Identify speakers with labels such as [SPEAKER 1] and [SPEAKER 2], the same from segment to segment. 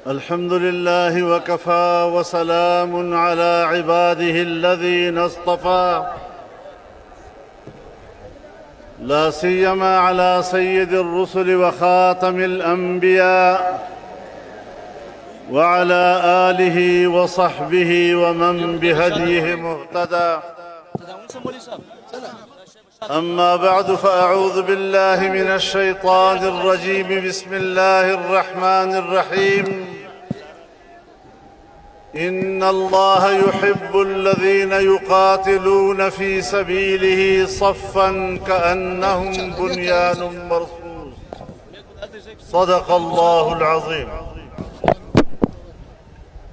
[SPEAKER 1] الحمد لله وكفى وسلام على عباده الذين اصطفى لا سيما على سيد الرسل وخاتم الأنبياء وعلى آله وصحبه ومن بهديه مهتدى. أما بعد فأعوذ بالله من الشيطان الرجيم. بسم الله الرحمن الرحيم. إن الله يحب الذين يقاتلون في سبيله صفا كأنهم بنيان مرصوص. صدق الله العظيم.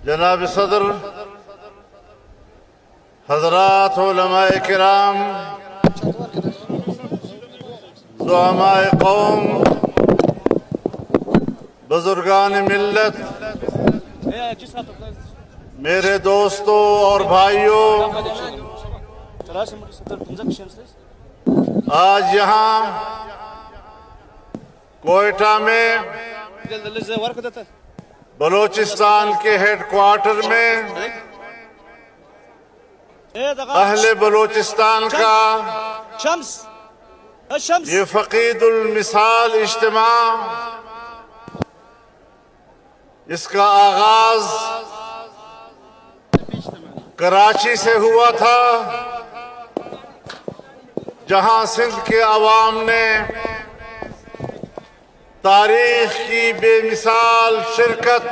[SPEAKER 1] جناب صدر، حضرات علماء کرام، زعماء قوم، بزرگان ملت، میرے دوستوں اور بھائیوں، آج یہاں کوئٹہ میں بلوچستان کے ہیڈ کوارٹر میں اہل بلوچستان کا یہ فقید المثال اجتماع، اس کا آغاز کراچی سے ہوا تھا، جہاں سندھ کے عوام نے تاریخ کی بے مثال شرکت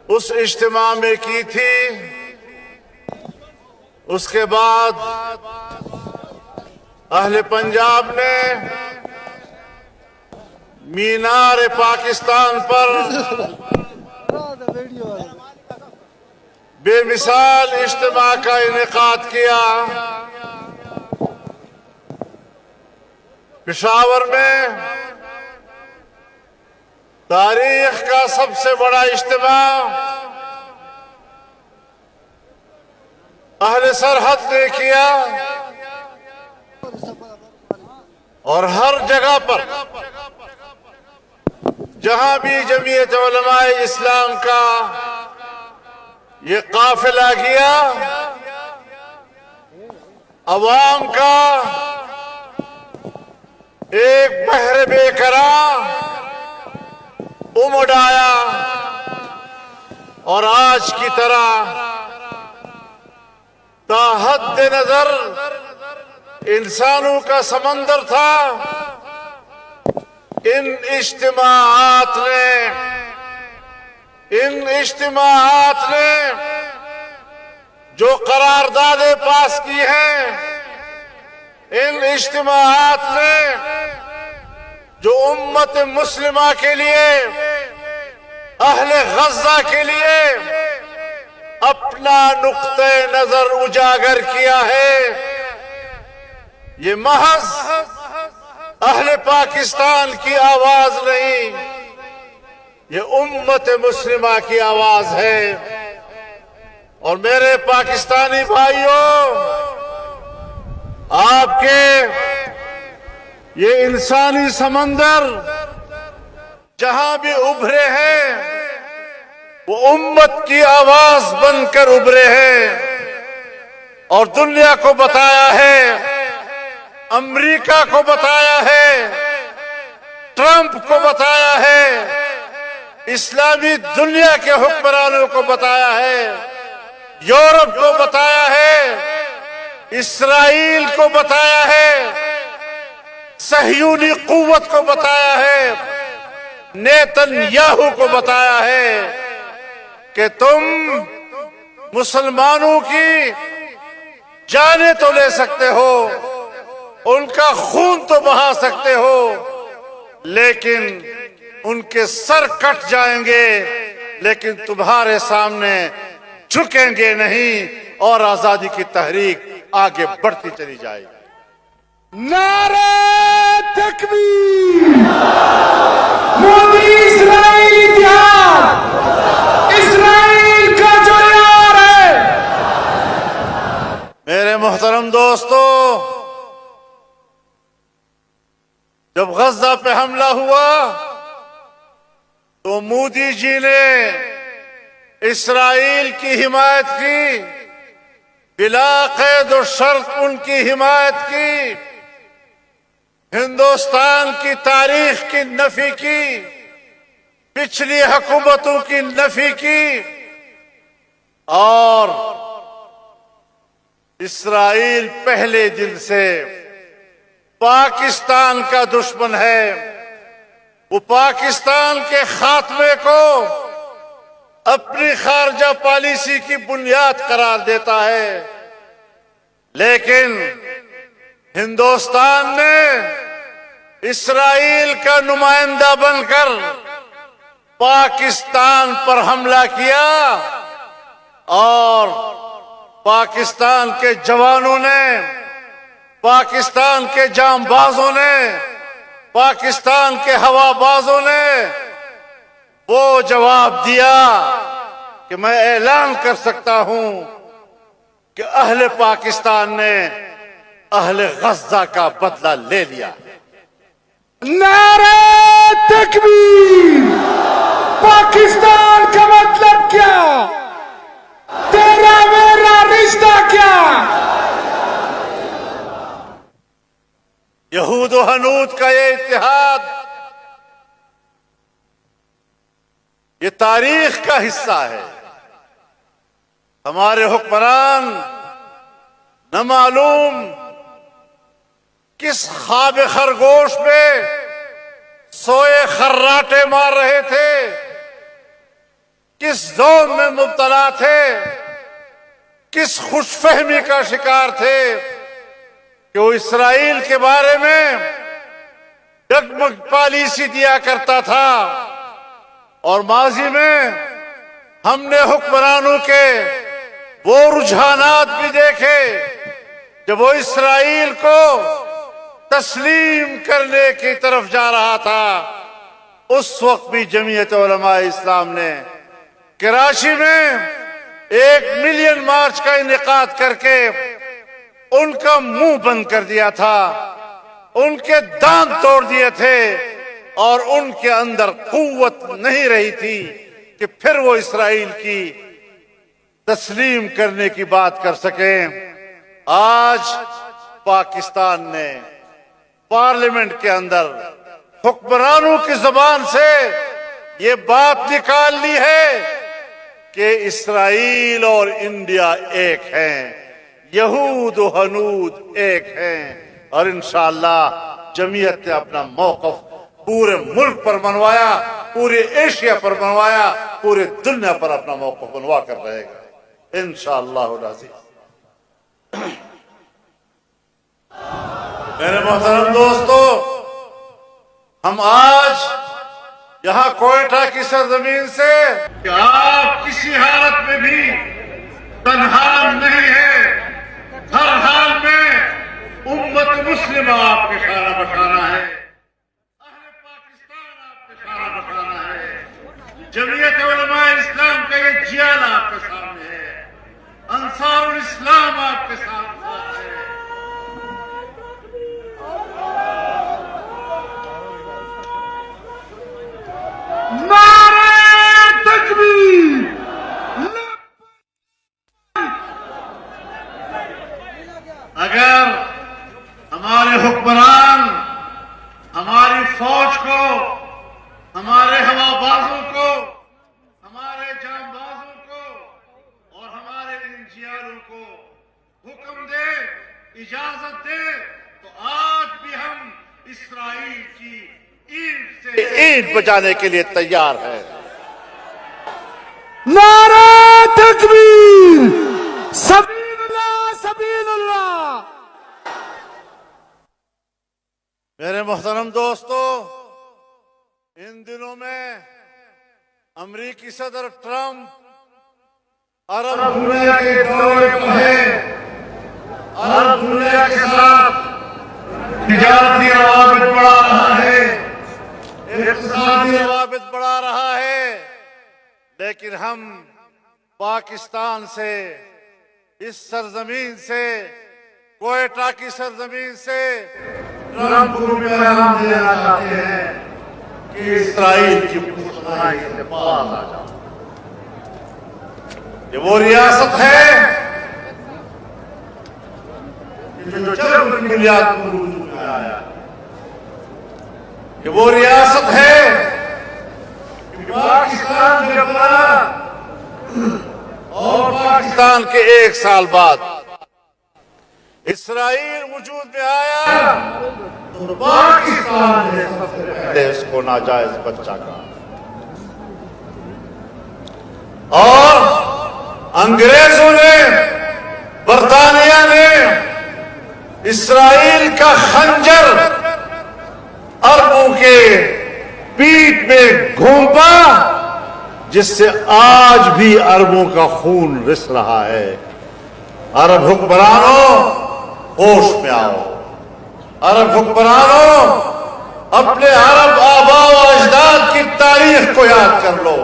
[SPEAKER 1] اس اجتماع میں کی تھی۔ اس کے بعد اہل پنجاب نے مینار پاکستان پر بے مثال اجتماع کا انعقاد کیا۔ پشاور میں تاریخ کا سب سے بڑا اجتماع اہل سرحد نے کیا، اور ہر جگہ پر جہاں بھی جمعیت علماء اسلام کا یہ قافلہ گیا، عوام کا ایک بحر بے قرار امڈ آیا، اور آج کی طرح تا حد نظر انسانوں کا سمندر تھا۔ ان اجتماعات نے جو قراردادیں پاس کی ہیں، ان اجتماعات نے جو امت مسلمہ کے لیے، اہل غزہ کے لیے اپنا نقطہ نظر اجاگر کیا ہے، یہ محض اہل پاکستان کی آواز نہیں، یہ امت مسلمہ کی آواز ہے۔ اور میرے پاکستانی بھائیوں، آپ کے یہ انسانی سمندر جہاں بھی ابھرے ہیں، وہ امت کی آواز بن کر ابھرے ہیں، اور دنیا کو بتایا ہے، امریکہ کو بتایا ہے، ٹرمپ کو بتایا ہے، اسلامی دنیا کے حکمرانوں کو بتایا ہے، یورپ کو بتایا ہے، اسرائیل کو بتایا ہے، صہیونی قوت کو بتایا ہے، نیتن یاہو کو بتایا ہے کہ تم مسلمانوں کی جانیں تو لے سکتے ہو، ان کا خون تو بہا سکتے ہو، لیکن ان کے سر کٹ جائیں گے، لیکن تمہارے سامنے جھکیں گے نہیں، اور آزادی کی تحریک آگے بڑھتی چلی جائے گی۔
[SPEAKER 2] نعرہ تکبیر! مودی اسرائیل اتحاد، اسرائیل کا جو یار ہے۔
[SPEAKER 1] میرے محترم دوستو، جب غزہ پہ حملہ ہوا تو مودی جی نے اسرائیل کی حمایت کی، بلا قید و شرط ان کی حمایت کی، ہندوستان کی تاریخ کی نفی کی، پچھلی حکومتوں کی نفی کی، اور اسرائیل پہلے دن سے پاکستان کا دشمن ہے۔ وہ پاکستان کے خاتمے کو اپنی خارجہ پالیسی کی بنیاد قرار دیتا ہے، لیکن ہندوستان نے اسرائیل کا نمائندہ بن کر پاکستان پر حملہ کیا، اور پاکستان کے جوانوں نے، پاکستان کے جانبازوں نے، پاکستان کے ہوا بازوں نے وہ جواب دیا کہ میں اعلان کر سکتا ہوں کہ اہل پاکستان نے اہل غزہ کا بدلہ لے لیا۔
[SPEAKER 2] نعرہ تکبیر! پاکستان کا مطلب کیا؟ تیرا میرا رشتہ کیا؟
[SPEAKER 1] یہود و ہنود کا یہ اتحاد، یہ تاریخ کا حصہ ہے۔ ہمارے حکمران نہ معلوم کس خواب خرگوش میں سوئے خراٹے مار رہے تھے، کس زون میں مبتلا تھے، کس خوش فہمی کا شکار تھے کہ وہ اسرائیل کے بارے میں ڈگمگ پالیسی دیا کرتا تھا، اور ماضی میں ہم نے حکمرانوں کے وہ رجحانات بھی دیکھے جب وہ اسرائیل کو تسلیم کرنے کی طرف جا رہا تھا۔ اس وقت بھی جمعیت علماء اسلام نے کراچی میں 1 ملین مارچ کا انعقاد کر کے ان کا منہ بند کر دیا تھا، ان کے دانت توڑ دیے تھے، اور ان کے اندر قوت نہیں رہی تھی کہ پھر وہ اسرائیل کی تسلیم کرنے کی بات کر سکیں۔ آج پاکستان نے پارلیمنٹ کے اندر حکمرانوں کی زبان سے یہ بات نکال لی ہے کہ اسرائیل اور انڈیا ایک ہیں، یہود و ہنود ایک ہیں، اور انشاءاللہ جمعیت نے اپنا موقف پورے ملک پر منوایا، پورے ایشیا پر منوایا، پورے دنیا پر اپنا موقف منوا کر رہے گا انشاءاللہ العزیز۔ میرے محترم دوستو، ہم آج یہاں کوئٹہ کی سرزمین سے کہ آپ کسی حالت میں بھی تنہا نہیں ہے، ہر حال میں امت مسلمہ آپ کے شانہ بشانہ ہے، اہل پاکستان آپ کے شانہ بشانہ ہے، جمعیت علماء اسلام کا یہ جیل آپ کے سامنے ہے، انصار الاسلام آپ کے سامنے ہے۔
[SPEAKER 2] نعرہ تکبیر!
[SPEAKER 1] اگر ہمارے حکمران ہماری فوج کو، ہمارے ہوا بازوں کو، ہمارے جان بازوں کو اور ہمارے انجینئروں کو حکم دے، اجازت دے، تو آج بھی ہم اسرائیل کی اینٹ سے اینٹ بجانے کے لیے تیار ہیں۔
[SPEAKER 2] نعرہ تکبیر! سبیل اللہ، سبیل اللہ!
[SPEAKER 1] میرے محترم دوستو، ان دنوں میں امریکی صدر ٹرمپ عرب دنیا کے دورے پر ہے، عرب دنیا کے ساتھ تجارتی روابط بڑھا رہا ہے، اقتصادی روابط بڑھا رہا ہے، لیکن ہم پاکستان سے، اس سرزمین سے، کوئٹہ کی سرزمین سے ٹرمپ کو پیغام دینا چاہتے ہیں کہ اسرائیل کی برائی سے باز آ جاؤ۔ یہ وہ ریاست ہے جو جب بنیاد پر وجود میں آیا، یہ وہ ریاست ہے کہ پاکستان جب بنا اور پاکستان کے 1 سال بعد اسرائیل وجود میں آیا تو پاکستان نے سب سے پہلے اس کو ناجائز بچہ کہا، اور انگریزوں نے، برطانیہ نے اسرائیل کا خنجر عربوں کے پیٹھ میں گھونپا، جس سے آج بھی عربوں کا خون رس رہا ہے۔ عرب حکمرانوں ہوش میں آؤ، عرب حکمرانوں اپنے عرب آباء و اجداد کی تاریخ کو یاد کر لو،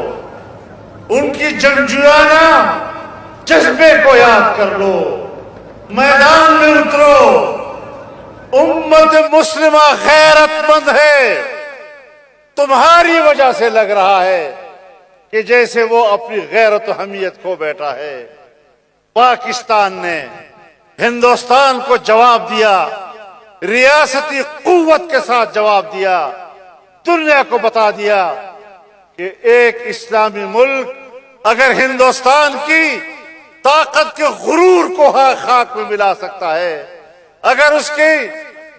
[SPEAKER 1] ان کی جنگجویانہ جذبے کو یاد کر لو، میدان میں اترو۔ امت مسلمہ غیرت مند ہے، تمہاری وجہ سے لگ رہا ہے کہ جیسے وہ اپنی غیرت و حمیت کھو بیٹھا ہے۔ پاکستان نے ہندوستان کو جواب دیا، ریاستی قوت کے ساتھ جواب دیا، دنیا کو بتا دیا کہ ایک اسلامی ملک اگر ہندوستان کی طاقت کے غرور کو خاک میں ملا سکتا ہے، اگر اس کی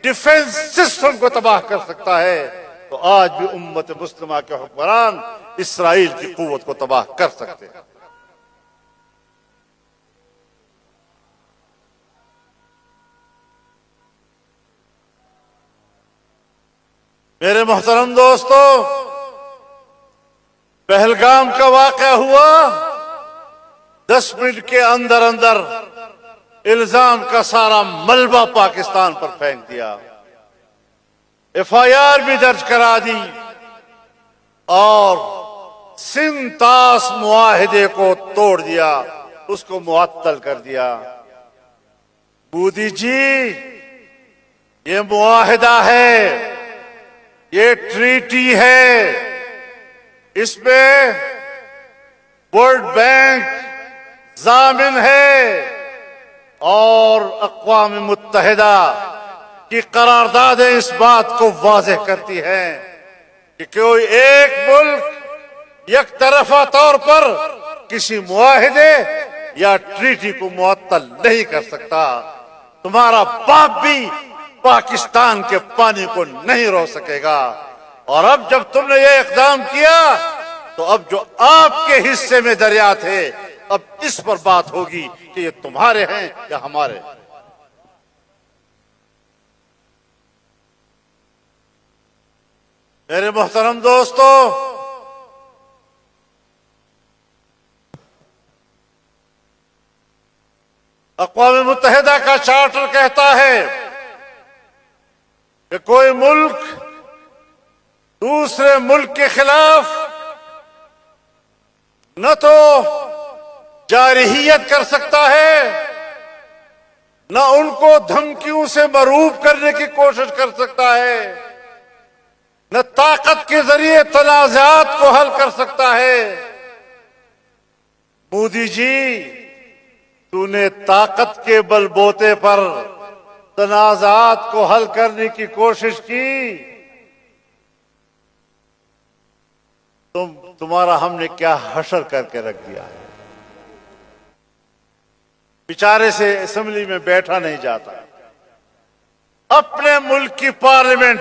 [SPEAKER 1] ڈیفنس سسٹم کو تباہ کر سکتا ہے، تو آج بھی امت مسلمہ کے حکمران اسرائیل کی قوت کو تباہ کر سکتے ہیں۔ میرے محترم دوستو، پہلگام کا واقعہ ہوا، 10 منٹ کے اندر اندر الزام کا سارا ملبہ پاکستان پر پھینک دیا، FIR بھی درج کرا دی، اور سنتاس معاہدے کو توڑ دیا، اس کو معطل کر دیا۔ مودی جی، یہ معاہدہ ہے، یہ ٹریٹی ہے، اس میں ورلڈ بینک ضامن ہے اور اقوام متحدہ کی قراردادیں اس بات کو واضح کرتی ہیں کہ کوئی ایک ملک یک طرفہ طور پر کسی معاہدے یا ٹریٹی کو معطل نہیں کر سکتا۔ تمہارا باپ بھی پاکستان کے پانی کو نہیں روک سکے گا، اور اب جب تم نے یہ اقدام کیا تو اب جو آپ کے حصے میں دریا تھے، اب اس پر بات ہوگی کہ یہ تمہارے ہیں یا ہمارے۔ میرے محترم دوستو، اقوام متحدہ کا چارٹر کہتا ہے کہ کوئی ملک دوسرے ملک کے خلاف نہ تو جارحیت کر سکتا ہے، نہ ان کو دھمکیوں سے مروب کرنے کی کوشش کر سکتا ہے، نہ طاقت کے ذریعے تنازعات کو حل کر سکتا ہے۔ مودی جی، تو نے طاقت کے بل بوتے پر تنازعات کو حل کرنے کی کوشش کی، تمہارا ہم نے کیا حشر کر کے رکھ دیا ہے۔ بیچارے سے اسمبلی میں بیٹھا نہیں جاتا، اپنے ملک کی پارلیمنٹ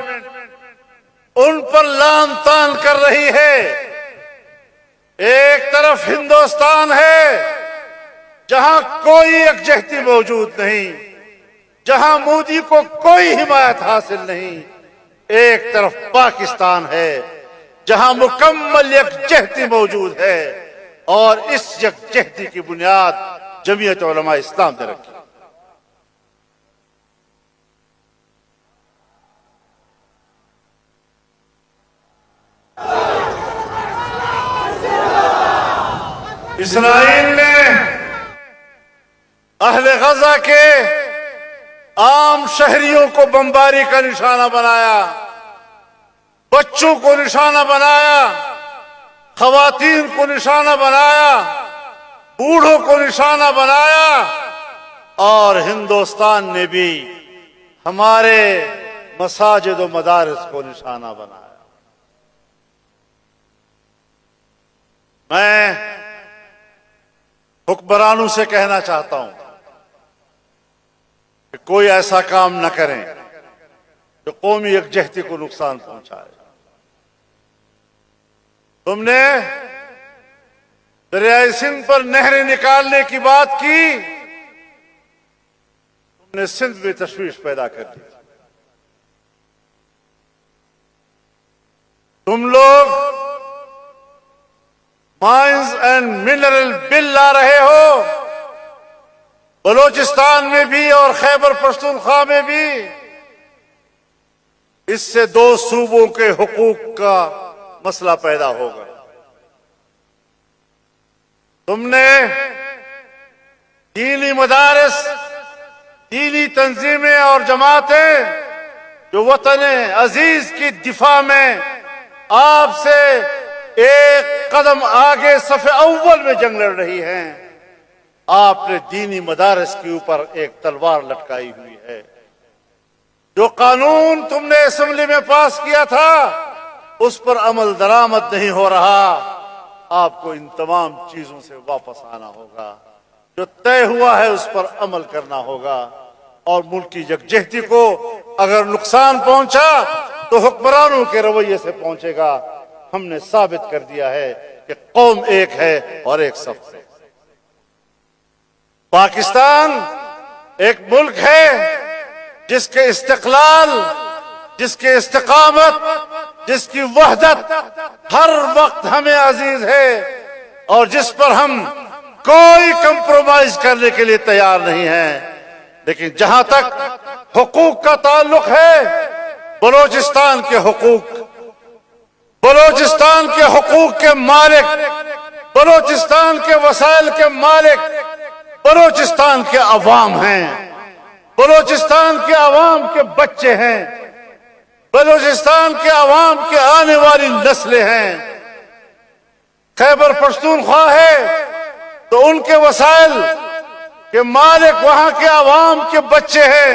[SPEAKER 1] ان پر لان تان کر رہی ہے۔ ایک طرف ہندوستان ہے جہاں کوئی یکجہتی موجود نہیں، جہاں مودی کو کوئی حمایت حاصل نہیں، ایک طرف پاکستان ہے جہاں مکمل یکجہتی موجود ہے، اور اس یکجہتی کی بنیاد جمعیت علماء اسلام نے رکھی۔ اسرائیل نے اہل غزہ کے عام شہریوں کو بمباری کا نشانہ بنایا، بچوں کو نشانہ بنایا، خواتین کو نشانہ بنایا، بوڑھوں کو نشانہ بنایا، اور ہندوستان نے بھی ہمارے مساجد و مدارس کو نشانہ بنایا۔ میں حکمرانوں سے کہنا چاہتا ہوں کہ کوئی ایسا کام نہ کریں جو قومی یکجہتی کو نقصان پہنچائے۔ تم نے دریائے سندھ پر نہریں نکالنے کی بات کی، تم نے سندھ میں تشویش پیدا کر دی۔ تم لوگ مائنز اینڈ منرل بل لا رہے ہو، بلوچستان میں بھی اور خیبر پختونخوا میں بھی۔ اس سے دو صوبوں کے حقوق کا مسئلہ پیدا ہوگا۔ تم نے دینی مدارس، دینی تنظیمیں اور جماعتیں جو وطن عزیز کی دفاع میں آپ سے ایک قدم آگے صف اول میں جنگ لڑ رہی ہیں، آپ نے دینی مدارس کے اوپر ایک تلوار لٹکائی ہوئی ہے۔ جو قانون تم نے اسمبلی میں پاس کیا تھا اس پر عمل درآمد نہیں ہو رہا، آپ کو ان تمام چیزوں سے واپس آنا ہوگا۔ جو طے ہوا ہے اس پر عمل کرنا ہوگا، اور ملک کی یکجہتی کو اگر نقصان پہنچا تو حکمرانوں کے رویے سے پہنچے گا۔ ہم نے ثابت کر دیا ہے کہ قوم ایک ہے اور ایک صف ہے۔ پاکستان ایک ملک ہے جس کے استقلال، جس کے استقامت، جس کی وحدت ہر وقت ہمیں عزیز ہے، اور جس پر ہم کوئی کمپرومائز کرنے کے لیے تیار نہیں ہیں۔ لیکن جہاں تک حقوق کا تعلق ہے، بلوچستان کے حقوق، بلوچستان کے حقوق کے مالک، بلوچستان کے وسائل کے مالک بلوچستان کے عوام ہیں، بلوچستان کے عوام کے بچے ہیں، بلوچستان کے عوام کے آنے والی نسلیں ہیں۔ خیبر پختونخوا ہے تو ان کے وسائل کے مالک وہاں کے عوام کے بچے ہیں،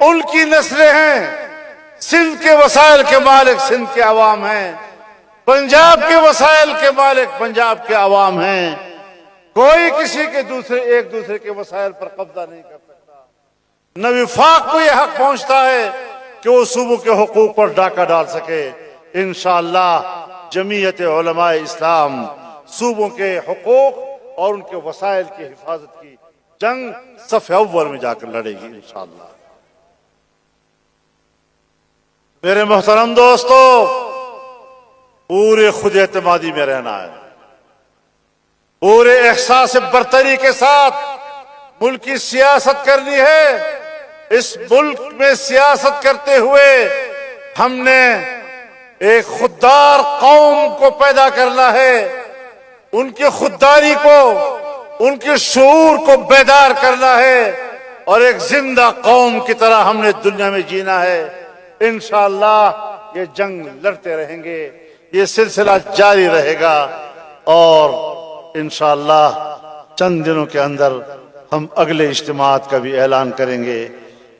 [SPEAKER 1] ان کی نسلیں ہیں۔ سندھ کے وسائل کے مالک سندھ کے عوام ہیں، پنجاب کے وسائل کے مالک پنجاب کے عوام ہیں۔ کوئی کسی کے ایک دوسرے کے وسائل پر قبضہ نہیں کر سکتا۔ نہ وفاق کو یہ حق پہنچتا ہے کہ وہ صوبوں کے حقوق پر ڈاکہ ڈال سکے۔ انشاءاللہ جمعیت علماء اسلام صوبوں کے حقوق اور ان کے وسائل کی حفاظت کی جنگ صف اول میں جا کر لڑے گی انشاءاللہ۔ میرے محترم دوستو، پورے خود اعتمادی میں رہنا ہے، پورے احساس برتری کے ساتھ ملک کی سیاست کرنی ہے۔ اس ملک میں سیاست کرتے ہوئے ہم نے ایک خوددار قوم کو پیدا کرنا ہے، ان کی خودداری کو، ان کے شعور کو بیدار کرنا ہے، اور ایک زندہ قوم کی طرح ہم نے دنیا میں جینا ہے۔ انشاءاللہ یہ جنگ لڑتے رہیں گے، یہ سلسلہ جاری رہے گا، اور انشاءاللہ چند دنوں کے اندر ہم اگلے اجتماعات کا بھی اعلان کریں گے۔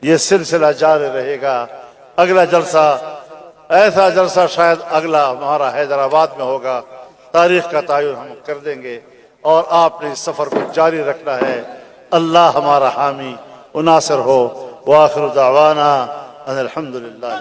[SPEAKER 1] یہ سلسلہ جاری رہے گا۔ اگلا جلسہ، ایسا جلسہ شاید اگلا ہمارا حیدرآباد میں ہوگا، تاریخ کا تعین ہم کر دیں گے، اور آپ نے اس سفر کو جاری رکھنا ہے۔ اللہ ہمارا حامی و ناصر ہو۔ وآخر دعوانا ان الحمدللہ۔